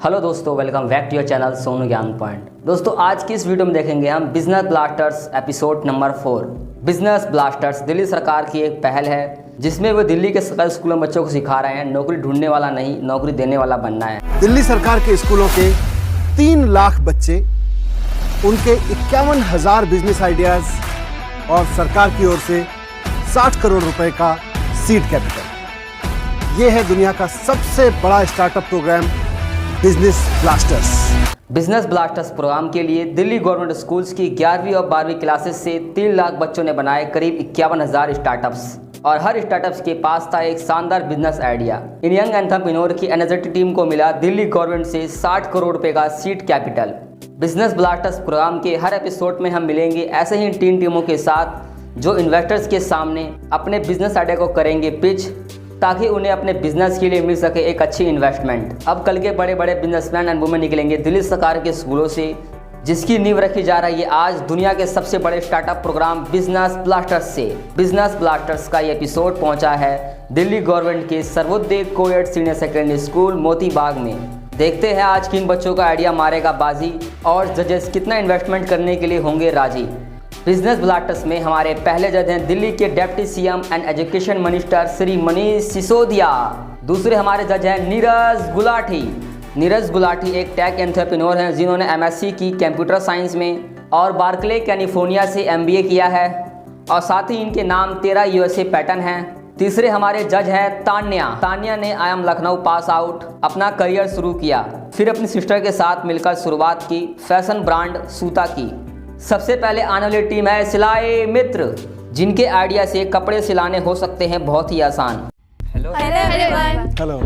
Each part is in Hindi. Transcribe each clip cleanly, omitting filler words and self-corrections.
हेलो दोस्तों, welcome back to your channel Sonu Gyan point. दोस्तों आज की इस वीडियो में देखेंगे हम business blasters episode number 4। Business blasters Delhi सरकार की एक पहल है जिसमें वो दिल्ली के सरकारी स्कूलों में बच्चों को सिखा रहे हैं नौकरी ढूंढने वाला नहीं, नौकरी देने वाला बनना है। दिल्ली सरकार के स्कूलों के 3 लाख बच्चे, उनके 51,000 बिजनेस आइडियाज और सरकार की ओर से 60 करोड़ रुपए का सीड कैपिटल। ये है दुनिया का सबसे बड़ा startup program business blasters. Business blasters program के लिए दिल्ली गवर्नमेंट स्कूल्स की 11वीं और 12वीं क्लासेस से 3 लाख बच्चों ने बनाए करीब 51,000 स्टार्टअप्स और हर स्टार्टअप्स के पास था एक शानदार बिजनेस आइडिया। इन यंग एंटरप्रेन्योर की एनर्जेटिक टीम को मिला दिल्ली गवर्नमेंट से 60 करोड़ रुपए का seed capital. Business blasters program के हर एपिसोड में हम मिलेंगे ऐसे ही 3 टीमों के साथ जो इन्वेस्टर्स के सामने अपने बिजनेस आइडिया को करेंगे पिच, ताकि उन्हें अपने बिजनेस के लिए मिल सके एक अच्छी इन्वेस्टमेंट। अब कल के बड़े बड़े बिजनेसमैन एंड वुमेन निकलेंगे दिल्ली सरकार के स्कूलों से, जिसकी नींव रखी जा रही है आज दुनिया के सबसे बड़े स्टार्टअप प्रोग्राम बिजनेस ब्लास्टर्स से। बिजनेस ब्लास्टर्स का ये एपिसोड पहुंचा है दिल्ली गवर्नमेंट के Sarvodaya coed senior secondary school Moti Bagh में। देखते हैं आज किन बच्चों का आइडिया मारेगा बाजी और जजेस कितना इन्वेस्टमेंट करने के लिए होंगे राजी। बिजनेस ब्लास्टर्स में हमारे पहले जज हैं दिल्ली के deputy CM and education minister Shri Manish Sisodia. दूसरे हमारे जज हैं नीरज गुलाटी। नीरज गुलाटी एक टेक एंटरप्रेन्योर हैं जिन्होंने एमएससी की कंप्यूटर साइंस में और बार्कले कैलिफोर्निया से एमबीए किया है और साथ ही इनके नाम 13 यूएसए पैटर्न हैं। तीसरे हमारे जज हैं तान्या। तान्या ने IIM लखनऊ पास आउट अपना करियर शुरू किया, फिर अपनी सिस्टर के साथ मिलकर शुरुआत की फैशन ब्रांड सूता की। सबसे पहले आने वाली टीम है सिलाई मित्र, जिनके आइडिया से कपड़े सिलाने हो सकते हैं बहुत ही आसान। Hello everyone. हेलो।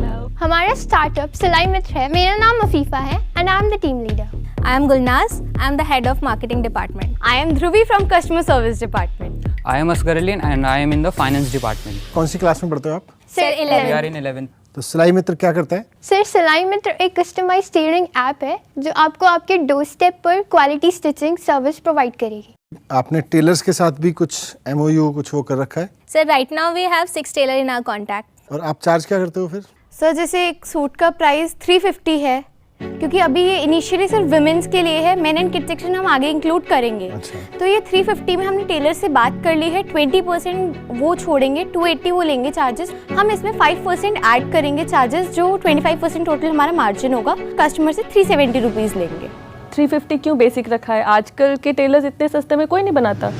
हमारा स्टार्टअप सिलाई मित्र है। मेरा नाम अफीफा है and I am the team leader. I am Gulnaz. I am the head of marketing department. I am Dhruvi from customer service department. I am Asgaralian and I am in the finance department. कौन सी क्लास में पढ़ते हो आप? Sir, We 11. are in 11th. तो सिलाई मित्र क्या करता है? सर सिलाई मित्र एक कस्टमाइज टेलरिंग ऐप है जो आपको आपके डोर स्टेप पर क्वालिटी स्टिचिंग सर्विस प्रोवाइड करेगी। आपने टेलर्स के साथ भी कुछ MOU कुछ वो कर रखा है? Sir, right now we have 6 tailor in our contact. और आप चार्ज क्या करते हो फिर? सर जैसे एक सूट का प्राइस 350 है, क्योंकि अभी ये इनिशियली सिर्फ विमेंस के लिए है। मेन एंड किड सेक्शन हम आगे इंक्लूड करेंगे। अच्छा। तो ये 350 में हमने टेलर से बात कर ली है। 20% वो छोड़ेंगे, 280 वो लेंगे चार्जेस। हम इसमें 5% ऐड करेंगे चार्जेस, जो 25% टोटल हमारा मार्जिन होगा। कस्टमर से 370 रुपीज़ लेंगे। 350 क्यों बेसिक रखा है? आजकल के टेलर्स इतने सस्ते में कोई नहीं बनाता।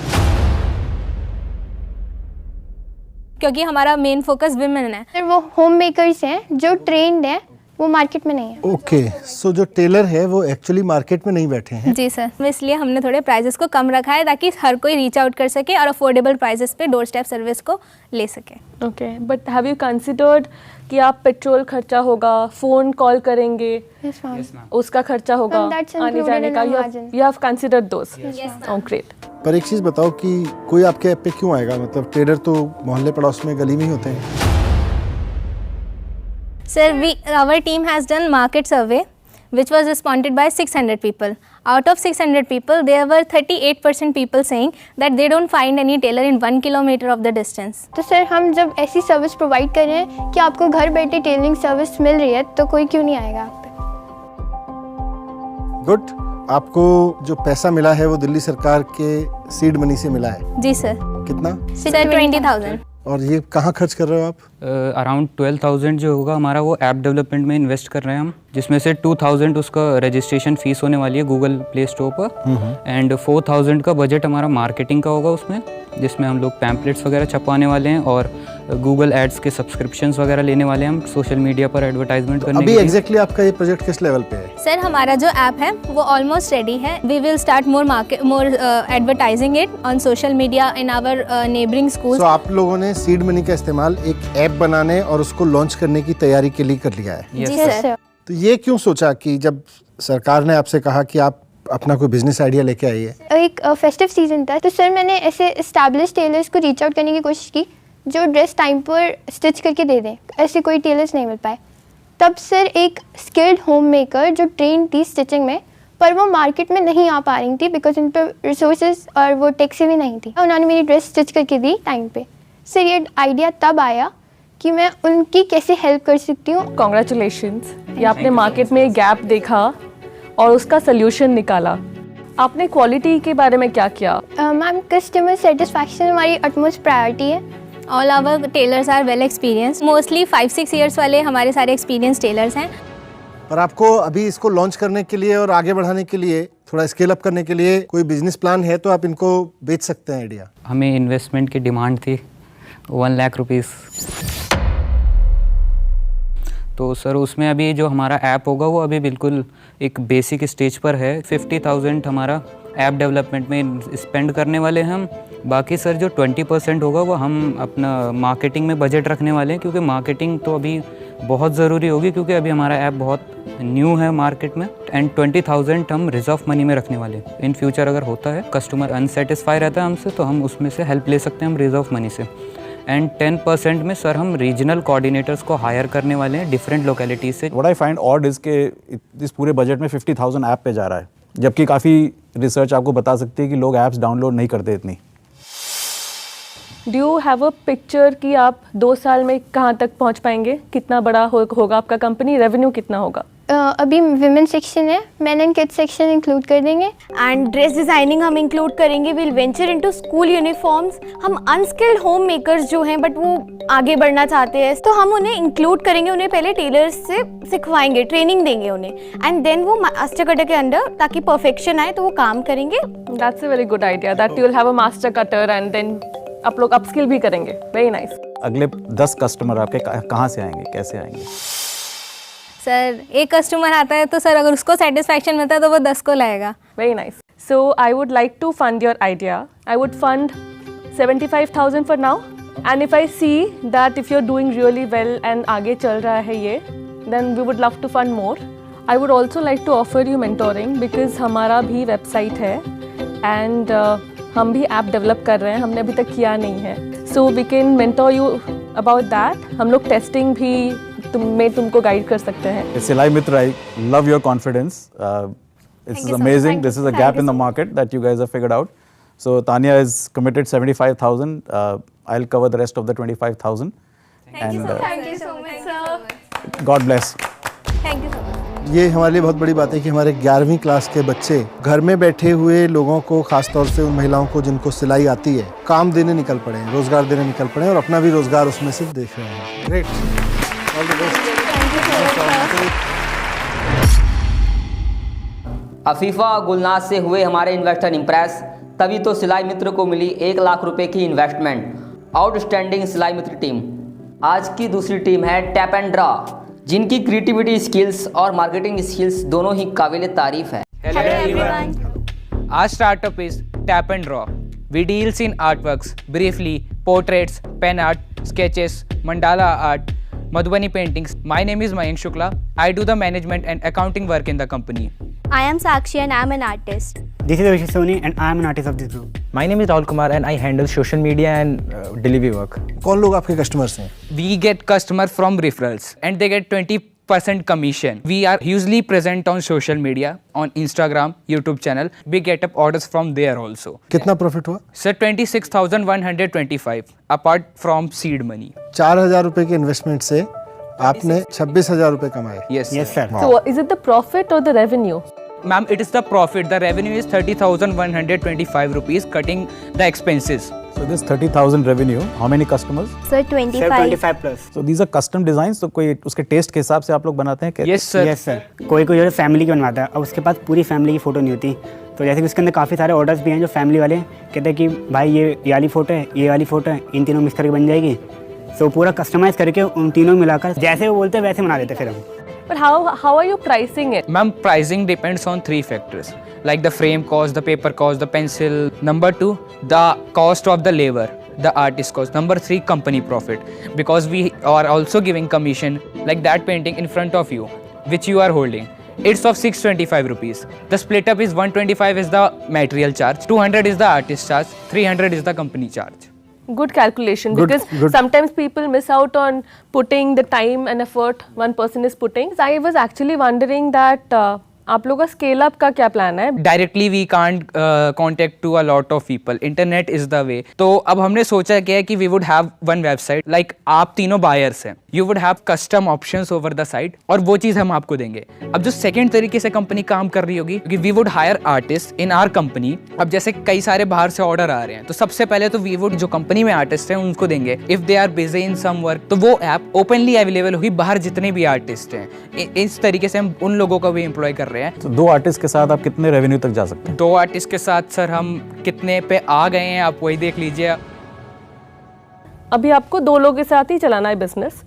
क्योंकि हमारा मेन फोकस विमेन है। सर वो होम मेकर्स हैं जो ट्रेंड हैं, वो मार्केट में नहीं है। ओके, सो जो टेलर है वो एक्चुअली मार्केट में नहीं बैठे हैं। जी सर, इसलिए हमने थोड़े प्राइजेस को कम रखा है ताकि हर कोई रीच आउट कर सके और अफोर्डेबल प्राइजेस पे डोर स्टेप सर्विस को ले सके। Okay, but have you considered कि आप पेट्रोल खर्चा होगा, फ़ोन कॉल करेंगे, Yes, ma'am. उसका खर्चा होगा, And that's आने included जाने in का? our you margin. Have considered those? ma'am. Oh great. पर एक चीज़ बताओ कि कोई आपके ऐप पे क्यों आएगा? मतलब टेलर तो मोहल्ले पड़ोस में गली में ही होते हैं। Sir, our team has done market survey, which was responded by 600 people. Out of 600 people, there were 38% people saying that they don't find any tailor in 1 kilometer of the distance. तो सर हम जब ऐसी सर्विस प्रोवाइड कर रहे हैं कि आपको घर बैठे टेलरिंग सर्विस मिल रही है, तो कोई क्यों नहीं आएगा आप पे। गुड। आपको जो पैसा मिला है वो दिल्ली सरकार के सीड मनी से मिला है। जी सर। कितना? Sir, 20,000. और ये कहाँ खर्च कर रहे हो आप? अराउंड 12,000 जो होगा हमारा वो ऐप डेवलपमेंट में इन्वेस्ट कर रहे हैं हम, जिसमें से 2,000 उसका रजिस्ट्रेशन फीस होने वाली है गूगल प्ले स्टोर पर एंड 4,000 का बजट हमारा मार्केटिंग का होगा उसमें, जिसमें हम लोग पैम्पलेट्स वगैरह छपवाने वाले हैं और गूगल एड्स के सब्सक्रिप्शंस वगैरह लेने वाले हैं हम सोशल मीडिया पर एडवर्टाइजमेंट करने अभी के लिए। एग्जैक्टली आपका ये प्रोजेक्ट किस लेवल पे है? सर हमारा जो ऐप है वो ऑलमोस्ट रेडी है। We will start more advertising it on social media in our neighbouring schools. तो आप लोगों ने सीड मनी का इस्तेमाल एक ऐप बनाने और उसको लॉन्च करने की तैयारी के लिए कर लिया है। Yes, जी sir. सर। तो ये क्यों सोचा कि जब सरकार ने आपसे कहा कि आप अपना कोई बिजनेस आइडिया लेके आइए? एक फेस्टिव सीजन था, तो सर मैंने ऐसे एस्टैब्लिश टेलर्स को रीच आउट करने की कोशिश की जो ड्रेस टाइम पर स्टिच करके दे दें। ऐसे कोई टेलर्स नहीं मिल पाए। तब सर एक स्किल्ड होम मेकर जो ट्रेन थी स्टिचिंग में, पर वो मार्केट में नहीं आ पा रही थी बिकॉज उन पर रिसोर्सेज और वो टेक भी नहीं थी। उन्होंने मेरी ड्रेस स्टिच करके दी टाइम पे। सर ये आइडिया तब आया कि मैं उनकी कैसे हेल्प कर सकती हूँ। कॉन्ग्रेचुलेशंस, ये आपने मार्केट में गैप देखा और उसका सोल्यूशन निकाला। आपने क्वालिटी के बारे में क्या किया? मैम, कस्टमर सेटिस्फैक्शन हमारी अटमोस्ट प्रायोरिटी है। All our tailors are well experienced. Mostly 5-6 years वाले हमारे सारे experienced tailors हैं. पर आपको अभी इसको लॉन्च करने के लिए और आगे बढ़ाने के लिए, थोड़ा स्केल अप करने के लिए कोई बिजनेस प्लान है तो आप इनको बेच सकते हैं आइडिया। हमें इन्वेस्टमेंट की डिमांड थी 1 लाख रुपीज़। तो सर उसमें अभी जो हमारा ऐप होगा वो अभी बिल्कुल एक बेसिक स्टेज पर है। 50,000 हमारा ऐप डेवलपमेंट में स्पेंड करने वाले हैं हम। बाकी सर जो 20% होगा वो हम अपना मार्केटिंग में बजट रखने वाले हैं, क्योंकि मार्केटिंग तो अभी बहुत ज़रूरी होगी, क्योंकि अभी हमारा ऐप बहुत न्यू है मार्केट में। एंड 20,000 हम रिजर्व मनी में रखने वाले हैं। इन फ्यूचर अगर होता है, कस्टमर अनसेटिस्फाई रहता है हमसे, तो हम उसमें से हेल्प ले सकते हैं हम रिजर्व मनी से। एंड 10% में सर हम रीजनल कोऑर्डिनेटर्स को हायर करने वाले हैं डिफरेंट लोकेलिटीज से। What I find odd is के इस पूरे बजट में 50,000 ऐप पे जा रहा है, जबकि काफ़ी रिसर्च आपको बता सकती है कि लोग ऐप्स डाउनलोड नहीं करते इतनी। Do you have a picture कि आप 2 साल में कहाँ तक पहुँच पाएंगे? कितना बड़ा होगा आपका कंपनी? रेवेन्यू कितना होगा? अभी विमेन सेक्शन है, main and kids section include कर देंगे। एंड ड्रेस डिज़ाइनिंग हम इंक्लूड करेंगे। Will venture into school uniforms. हम अनस्किल्ड होम मेकर्स जो हैं बट वो आगे बढ़ना चाहते हैं, तो हम उन्हें इंक्लूड करेंगे। उन्हें पहले टेलर्स से सिखवाएंगे, ट्रेनिंग देंगे उन्हें, एंड देन वो मास्टर कटर के अंडर, ताकि परफेक्शन आए तो वो काम करेंगे। That's a very good idea that you will have a master cutter and then आप लोग अपस्किल भी करेंगे। Very nice. अगले 10 कस्टमर आपके कहाँ से आएंगे, कैसे आएंगे? सर एक कस्टमर आता है तो सर अगर उसको सेटिस्फैक्शन मिलता है तो वो 10 को लाएगा। Very nice. So I would like to fund your idea. I would fund 75,000 for now. And if I see that if you're doing really well and आगे चल रहा है ये, then we would love to fund more. I would also like to offer you mentoring because हमारा भी वेबसाइट है and हम भी ऐप डेवलप कर रहे हैं, हमने अभी तक किया नहीं है। So we can mentor you about that. हम लोग टेस्टिंग भी तुमको गाइड कर सकते हैं। सिलाई मित्र, I love your confidence. This is amazing. This is a gap in the market that you guys have figured out. So Tanya is committed 75,000. I'll cover the rest of the 25,000. Thank you so much, sir. God bless. Thank you so much. ये हमारे लिए बहुत बड़ी बात है कि हमारे 11वीं क्लास के बच्चे घर में बैठे हुए लोगों को, खासतौर से उन महिलाओं को जिनको सिलाई आती है, काम देने निकल पड़े हैं, रोजगार देने निकल पड़े हैं और अपना भी रोजगार उसमें से देख रहे हैं। Great, all the best. Afifa और गुलनाज से हुए हमारे इन्वेस्टर इम्प्रेस, तभी तो सिलाई मित्र को मिली 1 लाख रुपए की इन्वेस्टमेंट। आउटस्टैंडिंग सिलाई मित्र टीम। आज की दूसरी टीम है टैप एंड ड्रा, जिनकी क्रिएटिविटी स्किल्स और मार्केटिंग स्किल्स दोनों ही काबिल तारीफ है। Hello everyone. Our startup is Tap and Draw. We deals in artworks, briefly portraits, pen art, sketches, mandala art, Madhubani paintings. My name is Mayank Shukla. I do the management and accounting work in the company. I am Sakshi and I am an artist. This is Abhishek Soni and I am an artist of this group. My name is Rahul Kumar and I handle social media and delivery work. कौन लोग आपके कस्टमर्स हैं? We get customer from referrals and they get 20% commission. We are hugely present on social media, on Instagram, YouTube channel. We get up orders from there also. कितना प्रॉफिट हुआ? Sir, 26,125 apart from seed money. 4,000 रुपए के इन्वेस्टमेंट से आपने 26,000 रुपए कमाए। Yes, Yes, sir. So is it the profit or the revenue? Ma'am, it is the profit. The revenue is 30,125 rupees, cutting the expenses. So this 30,000 revenue, how many customers? Sir, Sir, 25. 25 plus. So these are custom designs. तो कोई उसके टेस्ट के हिसाब से आप लोग बनाते हैं क्या? Yes, sir. Yes, sir. कोई जो है फैमिली की बनवाता है, अब उसके पास पूरी फैमिली की फ़ोटो नहीं होती, तो जैसे कि उसके अंदर काफ़ी सारे ऑर्डर्स भी हैं जो फैमिली वाले कहते हैं कि भाई ये वाली फ़ोटो है, ये वाली फ़ोटो है, इन तीनों मिक्स करके बन जाएगी। तो पूरा कस्टमाइज़ करके उन तीनों मिलाकर जैसे वो बोलते हैं वैसे बना देते फिर हम। But how are you pricing it? Ma'am, pricing depends on 3 factors, like the frame cost, the paper cost, the pencil. Number 2, the cost of the labor, the artist cost. Number 3, company profit, because we are also giving commission, like that painting in front of you, which you are holding. It's of 625 rupees. The split up is 125 is the material charge, 200 is the artist charge, 300 is the company charge. Good calculation, Good, because good. sometimes people miss out on putting the time and effort one person is putting. I was actually wondering that आप लोगों का स्केल अप का क्या प्लान है? Directly we can't contact to a lot of people, internet is the way. तो अब हमने सोचा क्या है कि we would have one website, like आप तीनों बायर्स हैं, you would have custom options over the site, और वो चीज़ हम आपको देंगे। अब जो सेकंड तरीके से कंपनी काम कर रही होगी कि we would hire artist in our company. अब जैसे कई सारे बाहर से ऑर्डर आ रहे हैं, तो सबसे पहले तो वी वुड जो कंपनी में आर्टिस्ट हैं उनको देंगे। If they are busy in some work, तो वो ऐप ओपनली अवेलेबल होगी बाहर जितने भी आर्टिस्ट हैं। इस तरीके से हम उन लोगों को भी एम्प्लॉय कर रहे हैं। तो 2 आर्टिस्ट के साथ आप कितने रेवेन्यू तक जा सकते हैं? 2 आर्टिस्ट के साथ सर हम कितने पे आ गए हैं आप वही देख लीजिए। अभी आपको 2 लोगों के साथ ही चलाना है business,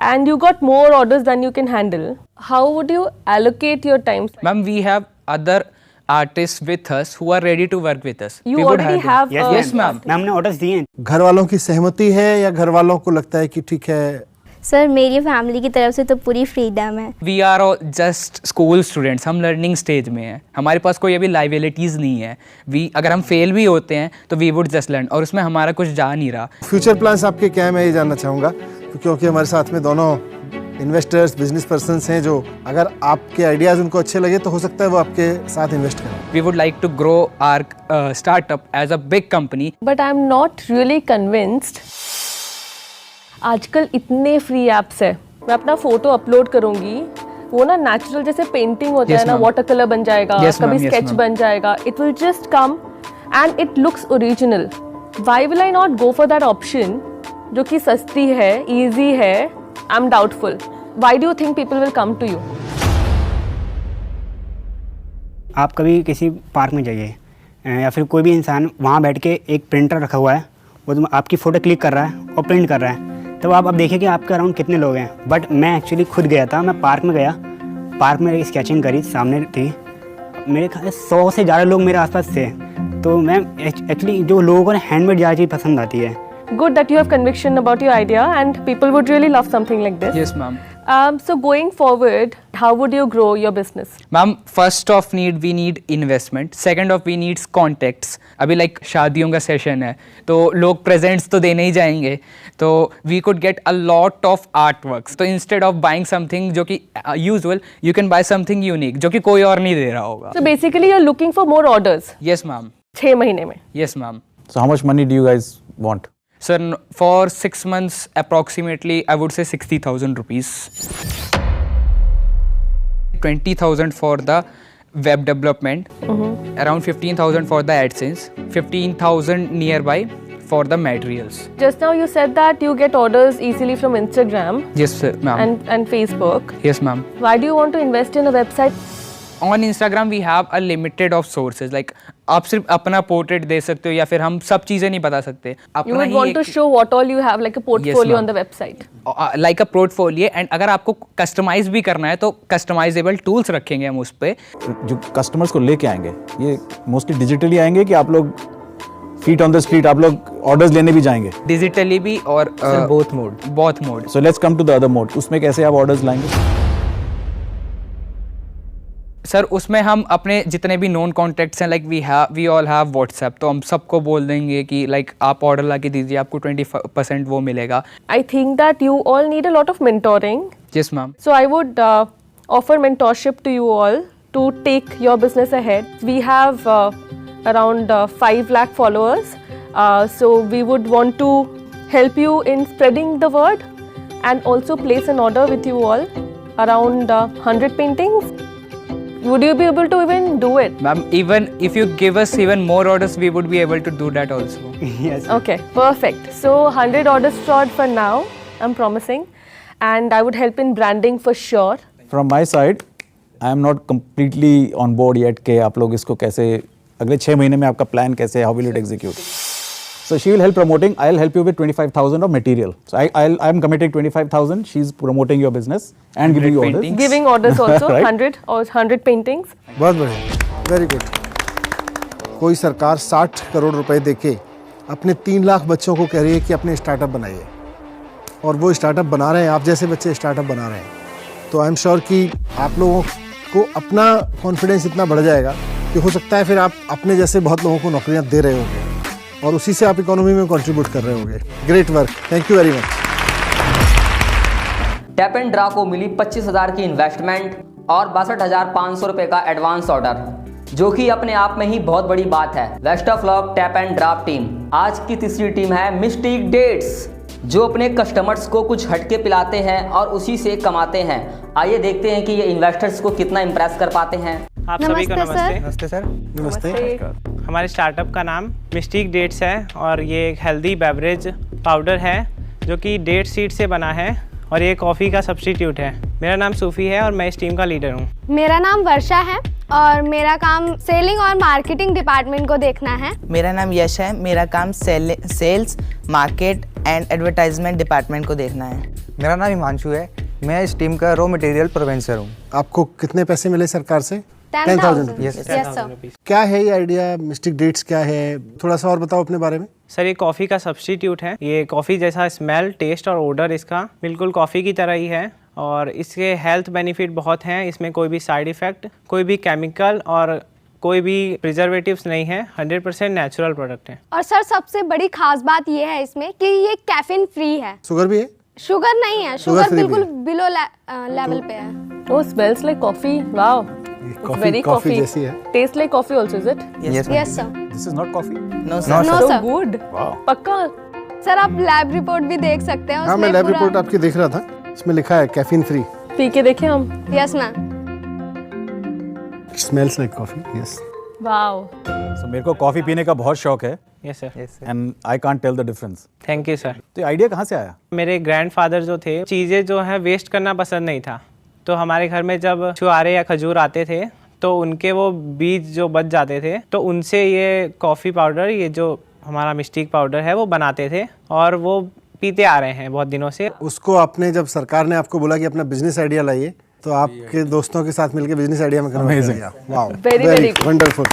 and you got more orders than you can handle. How would you allocate your time? Ma'am, we have other artists with us who are ready to work with us. You We would already them. have Yes, ma'am. Ma'am ने ऑर्डर्स दिए हैं। घर वालों की सहमति है या घर वालों को लगता है कि ठीक है? सर मेरी फैमिली की तरफ से तो पूरी फ्रीडम है। We are all just school students. हम लर्निंग स्टेज में हैं, हमारे पास कोई अभी लाइबिलिटीज़ नहीं है। अगर हम फेल भी होते हैं तो वी वुड जस्ट लर्न, और उसमें हमारा कुछ जा नहीं रहा। फ्यूचर प्लान्स आपके क्या है, मैं ये जानना चाहूँगा, क्योंकि हमारे साथ में दोनों इन्वेस्टर्स, बिजनेस पर्सन्स हैं जो अगर आपके आइडियाज़ उनको अच्छे लगे तो हो सकता है वो आपके साथ इन्वेस्ट करें। We would like to grow our startup as a big company. But I'm not really convinced. आजकल इतने फ्री एप्स है, मैं अपना फोटो अपलोड करूंगी, वो ना नेचुरल जैसे पेंटिंग होता Yes, है ना, ma'am. वाटर कलर बन जाएगा, Yes, कभी ma'am. Yes, sketch ma'am. बन जाएगा, it will just come and it looks original. Why will I not go for that option जो कि सस्ती है, इजी है? I am doubtful. Why do you think people will come to you? आप कभी किसी पार्क में जाइए या फिर कोई भी इंसान वहाँ बैठ के एक प्रिंटर रखा हुआ है, वो आपकी फ़ोटो क्लिक कर रहा है और प्रिंट कर रहा है, तो आप देखिए कि आपके अराउंड कितने लोग हैं। बट मैं एक्चुअली खुद गया था, मैं पार्क में गया, पार्क में स्केचिंग करी, सामने थी मेरे ख्याल 100 से ज़्यादा लोग मेरे आसपास थे। तो मैं एक्चुअली जो लोगों को हैंडमेड ज़्यादा चीज़ पसंद आती है। Good that you have conviction about your idea and people would really love something like this. Yes, ma'am. So going forward, how would you grow your business? Ma'am first of need we need investment, second of we needs contacts. अभी लाइक शादियों का सेशन है तो लोग प्रेजेंट्स तो देने ही जाएंगे, तो we could get a lot of art works. तो इंस्टेड ऑफ बाइंग समथिंग जो कि usual, you can buy something unique जो कि कोई और नहीं दे रहा होगा। So basically you're looking for more orders. Yes ma'am. 6 महीने में। Yes ma'am. So how much money do you guys want? Sir, for 6 months approximately I would say 60,000 rupees. 20,000 for the web development, around 15,000 for the AdSense, 15,000 nearby for the materials. Just now you said that you get orders easily from Instagram Yes, sir, ma'am. and Facebook. Yes, ma'am. Why do you want to invest in a website? On Instagram we have a limited of sources. Like आप सिर्फ अपना पोर्ट्रेट दे सकते हो या फिर हम सब चीज़ें नहीं बता सकते। You would want to show what all you have, like a portfolio ma'am. on the website. Like a portfolio, and अगर आपको कस्टमाइज भी करना है तो कस्टमाइजेबल टूल्स रखेंगे हम उस पर। जो कस्टमर्स को लेके आएंगे ये मोस्टली डिजिटली आएंगे कि आप लोग फीट ऑन द स्ट्रीट आप लोग ऑर्डर्स लेने भी जाएंगे? डिजिटली भी और both mode. So let's come to the other mode. उसमें कैसे आप ऑर्डर्स लाएंगे? सर उसमें हम अपने जितने भी नॉन कॉन्टैक्ट्स हैं, like we all have WhatsApp, तो हम सबको बोल देंगे कि लाइक आप ऑर्डर ला के दीजिए, आपको 20% वो मिलेगा। I think that you all need a lot of mentoring. Yes, ma'am. So I would offer mentorship to you all to take your business ahead. We have around 5 lakh followers. So we would want to help you in spreading the word and also place an order with you all around 100 paintings. Would you be able to even do it? Ma'am, even if you give us even more orders, we would be able to do that also. Yes. Okay, perfect. So 100 orders stored for now, I'm promising. And I would help in branding for sure. From my side, I am not completely on board yet कि आप लोग इसको कैसे अगले 6 महीने में आपका प्लान कैसे, how will you execute? So she will help promoting. I'll help you with 25,000 of material. So I'm committing 25,000. She's promoting your business and giving you orders. paintings. Giving orders also, Right. 100 paintings. बहुत बढ़िया, वेरी गुड। कोई सरकार 60 करोड़ रुपए देके अपने 3 लाख बच्चों को कह रही है कि अपने स्टार्टअप बनाइए, और वो स्टार्टअप बना रहे हैं, आप जैसे बच्चे स्टार्टअप बना रहे हैं, तो आई एम श्योर कि आप लोगों को अपना कॉन्फिडेंस इतना बढ़ जाएगा कि हो सकता है फिर आप अपने जैसे बहुत लोगों को नौकरियां दे रहे होंगे और उसी से आप इकोनॉमी में कंट्रीब्यूट कर रहे होंगे। Great work, thank you very much. Tap and draw को मिली 25,000 की इन्वेस्टमेंट और 62,500 रुपये का एडवांस ऑर्डर, जो कि अपने आप में ही बहुत बड़ी बात है। Best of luck tap and drop team. आज की तीसरी टीम है मिस्टिक डेट्स, जो अपने कस्टमर्स को कुछ हटके पिलाते हैं और उसी से कमाते हैं। आइए देखते हैं कि ये इन्वेस्टर्स को कितना इम्प्रेस कर पाते हैं। आप सभी को नमस्ते। नमस्ते सर। नमस्ते। हमारे स्टार्टअप का नाम मिस्टिक डेट्स है और ये एक हेल्दी बेवरेज पाउडर है जो कि डेट सीड से बना है और ये कॉफ़ी का सब्स्टिट्यूट है। मेरा नाम सूफ़ी है और मैं इस टीम का लीडर हूँ। मेरा नाम वर्षा है और मेरा काम सेलिंग और मार्केटिंग डिपार्टमेंट को देखना है। मेरा नाम यश है, मेरा काम sales, market and advertisement department को देखना है। मेरा नाम हिमांशु है, मैं इस टीम का रॉ मटेरियल प्रोवेंसर हूँ। आपको कितने पैसे मिले सरकार से? 10,000 Yes, सर। क्या है ये आइडिया? मिस्टिक डेट्स क्या है? थोड़ा सा और बताओ अपने बारे में। सर ये कॉफ़ी का सब्स्टिट्यूट है। ये कॉफ़ी जैसा स्मेल, टेस्ट और ओडर इसका बिल्कुल कॉफ़ी की तरह ही है और इसके हेल्थ बेनिफिट बहुत हैं। इसमें कोई भी साइड इफ़ेक्ट, कोई भी केमिकल और कोई भी प्रिजर्वेटिव्स नहीं है। 100% नेचुरल प्रोडक्ट है। और सर सबसे बड़ी खास बात ये है इसमें कि ये कैफीन फ्री है। शुगर भी है? शुगर नहीं है, शुगर शुगर free बिल्कुल भी बिलो लेवल पे है। Oh, smells like coffee. Wow. Coffee Very coffee coffee. जैसी है। Tastes like coffee also, is it? Yes, yes sir. This is not coffee. No No, sir. No So sir. good. पक्का. सर आप लैब रिपोर्ट भी देख सकते हैं। हाँ, मैं लैब रिपोर्ट आपकी देख रहा था, इसमें लिखा है कैफीन फ्री। पी के देखें हम. Yes ma'am. Smells like coffee. Yes. Wow. So मेरे को कॉफ़ी पीने का बहुत शौक है yes sir. And I can't tell the difference. Thank you sir. तो ये आइडिया कहाँ से आया? मेरे ग्रैंडफादर जो थे, चीज़ें जो हैं वेस्ट करना पसंद नहीं था। तो हमारे घर में जब छुआरे या खजूर आते थे तो उनके वो बीज जो बच जाते थे तो उनसे ये कॉफ़ी पाउडर, ये जो हमारा मिस्टिक पाउडर है वो बनाते थे और वो पीते आ रहे हैं बहुत दिनों से। उसको आपने, जब सरकार ने आपको बोला कि अपना बिजनेस आइडिया लाइए, तो आपके दोस्तों के साथ मिलकर बिजनेस आइडिया में करना किया। Wow, Very good. Wonderful.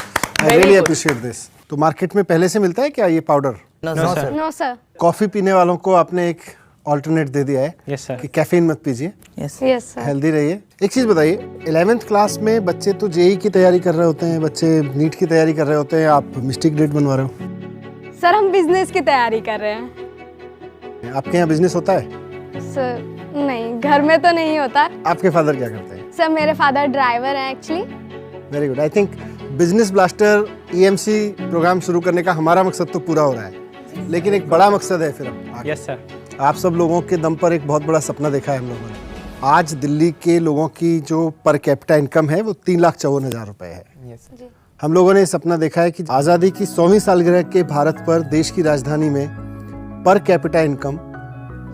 I really appreciate this. तो मार्केट में पहले से मिलता है क्या ये powder? No sir. No sir. Coffee पीने वालों को आपने एक ऑल्टरनेट दे दिया है यस सर। कि कैफीन मत पीजिए, यस यस सर। हेल्दी रहिए। एक चीज़ बताइए, 11th क्लास में बच्चे तो जेई की तैयारी कर रहे होते हैं, बच्चे नीट की तैयारी कर रहे होते हैं, आप मिस्टिक डेट बनवा रहे हो? सर हम बिजनेस की तैयारी कर रहे हैं। आपके यहाँ बिजनेस होता है? सर नहीं, घर में तो नहीं होता। आपके फादर क्या करते हैं? सर मेरे फादर ड्राइवर हैं actually. Very good. I think business blaster EMC programme शुरू करने का हमारा मकसद तो पूरा हो रहा है, लेकिन एक बड़ा मकसद है फिर आगे। Yes sir. आप सब लोगों के दम पर एक बहुत बड़ा सपना देखा है हम लोगों ने। आज दिल्ली के लोगों की जो पर कैपिटा इनकम है वो 3,54,000 रुपए है। हम लोगों ने ये सपना देखा है कि आज़ादी की 100वीं सालगिरह के भारत पर देश की राजधानी में पर कैपिटा इनकम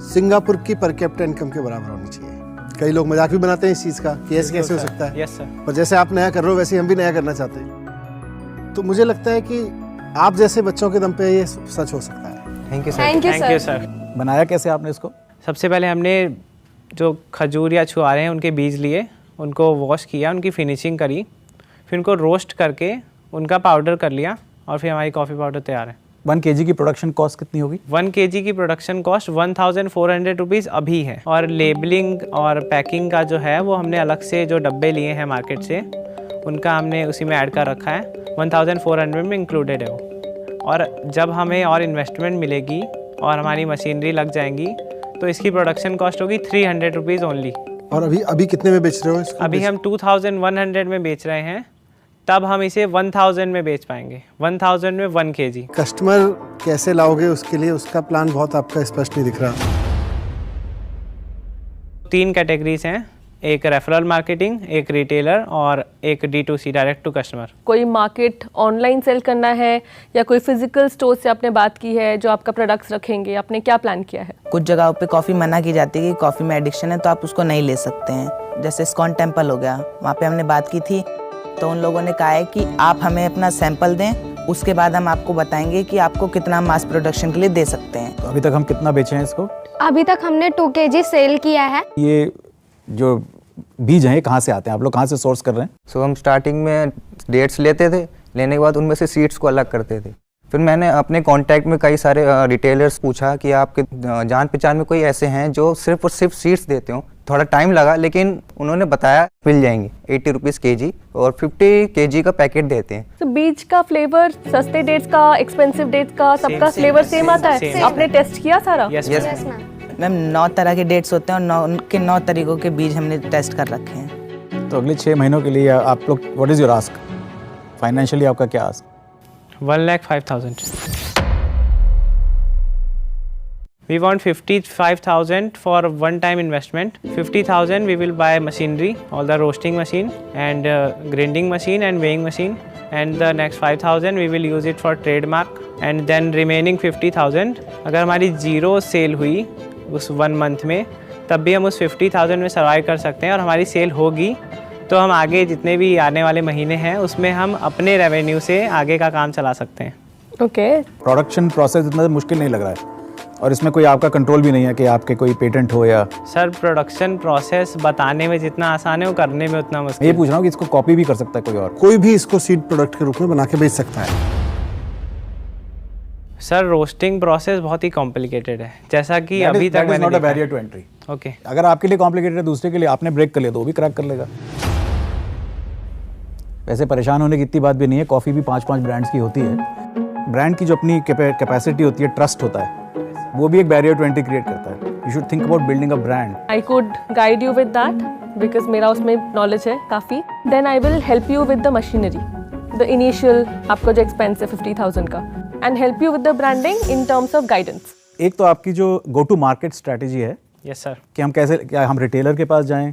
सिंगापुर की पर कैपिटा इनकम के बराबर होनी चाहिए। कई लोग मजाक भी बनाते हैं इस चीज़ का कि ऐसे कैसे हो सकता है। Yes sir. पर जैसे आप नया कर रहे हो वैसे हम भी नया करना चाहते हैं। तो मुझे लगता है कि आप जैसे बच्चों के दम पे ये सच हो सकता है। Thank you sir. Thank you thank you sir. Sir. बनाया कैसे आपने इसको? सबसे पहले हमने जो खजूर या छुआरे हैं उनके बीज लिए, उनको वॉश किया, उनकी फिनिशिंग करी, फिर उनको रोस्ट करके उनका पाउडर कर लिया और फिर हमारी कॉफ़ी पाउडर तैयार है। 1 kg की प्रोडक्शन कॉस्ट कितनी होगी? 1 kg की प्रोडक्शन कॉस्ट 1,400 रुपीज़ अभी है और लेबलिंग और पैकिंग का जो है वो हमने अलग से जो डब्बे लिए हैं मार्केट से, उनका हमने उसी में ऐड कर रखा है। 1,400 में इंक्लूडेड है वो। और जब हमें और इन्वेस्टमेंट मिलेगी और हमारी मशीनरी लग जाएंगी तो इसकी प्रोडक्शन कॉस्ट होगी 300 रुपीज़ ओनली। और अभी कितने में बेच रहे हो इसको? अभी हम 2,100 में बेच रहे हैं, तब हम इसे 1,000 में बेच पाएंगे। 1,000 में 1 kg। कस्टमर कैसे लाओगे उसके लिए, उसका प्लान बहुत आपका स्पष्ट नहीं दिख रहा। 3 कैटेगरीज हैं, एक रेफरल मार्केटिंग, एक रिटेलर और एक D2C डायरेक्ट टू कस्टमर। कोई मार्केट ऑनलाइन सेल करना है या कोई फिजिकल स्टोर से आपने बात की है जो आपका प्रोडक्ट्स रखेंगे, आपने क्या प्लान किया है? कुछ जगहों पे कॉफ़ी मना की जाती है कि कॉफ़ी में एडिक्शन है तो आप उसको नहीं ले सकते हैं। जैसे इस्कॉन टेम्पल हो गया, वहाँ पे हमने बात की थी तो उन लोगों ने कहा है कि आप हमें अपना सैंपल दें, उसके बाद हम आपको बताएंगे कि आपको कितना मास प्रोडक्शन के लिए दे सकते हैं। तो अभी तक हम कितना बेचे हैं इसको? अभी तक हमने 2 kg सेल किया है। ये जो बीज हैं कहाँ से आते हैं, आप लोग कहाँ से सोर्स कर रहे हैं? सो हम स्टार्टिंग में डेट्स लेते थे, लेने के बाद उनमें से सीड्स को अलग करते थे। फिर मैंने अपने कांटेक्ट में कई सारे रिटेलर्स पूछा कि आपके जान पहचान में कोई ऐसे हैं जो सिर्फ और सिर्फ सीड्स देते हो। थोड़ा टाइम लगा लेकिन उन्होंने बताया मिल जाएंगे 80 रुपीज़ kg और 50 kg का पैकेट देते हैं। तो बीज का फ्लेवर सस्ते डेट्स का, एक्सपेंसिव डेट्स का, सबका फ्लेवर सेम आता है? आपने टेस्ट किया सारा? Yes yes ma'am. मैम 9 तरह के डेट्स होते हैं और 9 तरीकों के बीज हमने टेस्ट कर रखे हैं। तो अगले 6 महीनों के लिए आप लोग what is your ask? Financially आपका क्या ask? 1,05,000. We want 55,000 for one-time investment. 50,000 we will buy machinery, all the roasting machine and grinding machine and weighing machine. And the next 5,000 we will use it for trademark. And then remaining 50,000 अगर हमारी जीरो सेल हुई उस 1 मंथ में, तब भी हम उस 50,000 में सर्वाइव कर सकते हैं। और हमारी सेल होगी तो हम आगे जितने भी आने वाले महीने हैं उसमें हम अपने रेवेन्यू से आगे का काम चला सकते हैं। ओके। प्रोडक्शन प्रोसेस इतना मुश्किल नहीं लग रहा है और इसमें कोई आपका कंट्रोल भी नहीं है कि आपके कोई पेटेंट हो या? सर प्रोडक्शन प्रोसेस बताने में जितना आसान है वो करने में उतना मुश्किल। मैं ये पूछ रहा हूँ कि इसको कॉपी भी कर सकता है कोई और? कोई भी इसको सीड प्रोडक्ट के रूप में बना के बेच सकता है। सर रोस्टिंग प्रोसेस बहुत ही कॉम्प्लिकेटेड है, जैसा कि अभी तक मैंने not a barrier to entry. Okay. अगर आपके लिए कॉम्प्लिकेटेड है, दूसरे के लिए आपने ब्रेक कर लिया तो वो भी क्रैक कर लेगा। वैसे परेशान होने की इतनी बात भी नहीं है, कॉफ़ी भी 5-5 ब्रांड्स की होती है। ब्रांड की जो अपनी कैपेसिटी होती है, ट्रस्ट होता है, वो भी एक बैरियर टू एंट्री क्रिएट करता है। You should think about building a brand. I could guide you with that because मेरा उसमें नॉलेज है काफ़ी। Then I will help you with the machinery, the initial आपका जो एक्सपेंस है 50,000 का, and help you with the branding in terms of guidance. एक तो आपकी जो गो टू मार्केट स्ट्रैटेजी है, यस सर, कि हम कैसे, क्या हम रिटेलर के पास जाएं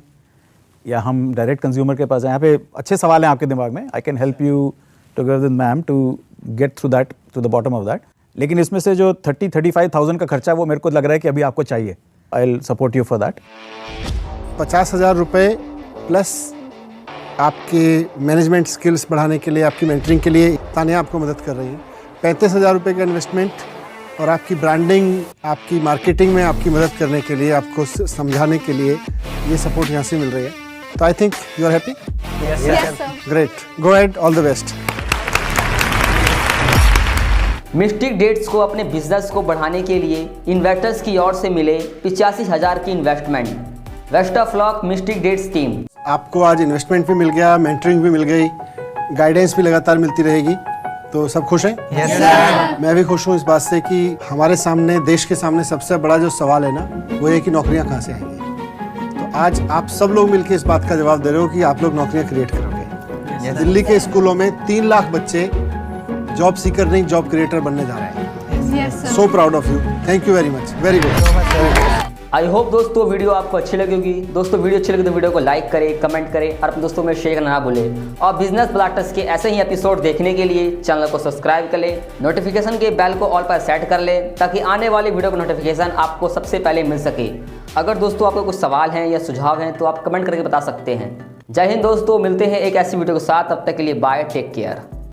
या हम डायरेक्ट कंज्यूमर के पास जाएं? यहाँ पे अच्छे सवाल हैं आपके दिमाग में। I can help you together with ma'am to get through that, to the bottom of that. लेकिन इसमें से जो 30-35,000 का खर्चा है वो मेरे को लग रहा है कि अभी आपको चाहिए। I will support you for that. 50,000 रुपये प्लस आपके मैनेजमेंट स्किल्स बढ़ाने के लिए, आपकी मेंटरिंग के लिए तानिया आपको मदद कर रही है। 35,000 रुपये का इन्वेस्टमेंट और आपकी ब्रांडिंग, आपकी मार्केटिंग में आपकी मदद करने के लिए, आपको समझाने के लिए ये सपोर्ट यहाँ से मिल रही है। तो I think you are happy? Great, go ahead, all the best. Mystic Dates को अपने बिजनेस को बढ़ाने के लिए इन्वेस्टर्स की ओर से मिले 85,000 की investment. Best of luck Mystic Dates team. आपको आज इन्वेस्टमेंट भी मिल गया, मेंटरिंग भी मिल गई, गाइडेंस भी लगातार मिलती रहेगी, तो सब खुश हैं? Yes sir. मैं भी खुश हूँ इस बात से कि हमारे सामने, देश के सामने सबसे बड़ा जो सवाल है ना, वो ये कि नौकरियाँ कहाँ से आएंगी। तो आज आप सब लोग मिलकर इस बात का जवाब दे रहे हो कि आप लोग नौकरियाँ क्रिएट करोगे। दिल्ली के स्कूलों में 3 लाख बच्चे जॉब सीकर नहीं, जॉब क्रिएटर बनने जा रहे हैं। So proud of you, thank you very much, very good. I hope दोस्तों वीडियो आपको अच्छी लगी होगी। दोस्तों वीडियो अच्छी लगी तो वीडियो को लाइक करें, कमेंट करें और अपने दोस्तों में शेयर करना ना भूलें। और बिजनेस ब्लास्टर्स के ऐसे ही एपिसोड देखने के लिए चैनल को सब्सक्राइब कर लें, नोटिफिकेशन के बेल को ऑल पर सेट कर लें ताकि आने वाली वीडियो का नोटिफिकेशन आपको सबसे पहले मिल सके। अगर दोस्तों आपको कुछ सवाल हैं या सुझाव हैं तो आप कमेंट करके बता सकते हैं। जय हिंद दोस्तों, मिलते हैं एक ऐसी वीडियो के साथ, तब तक के लिए बाय, टेक केयर।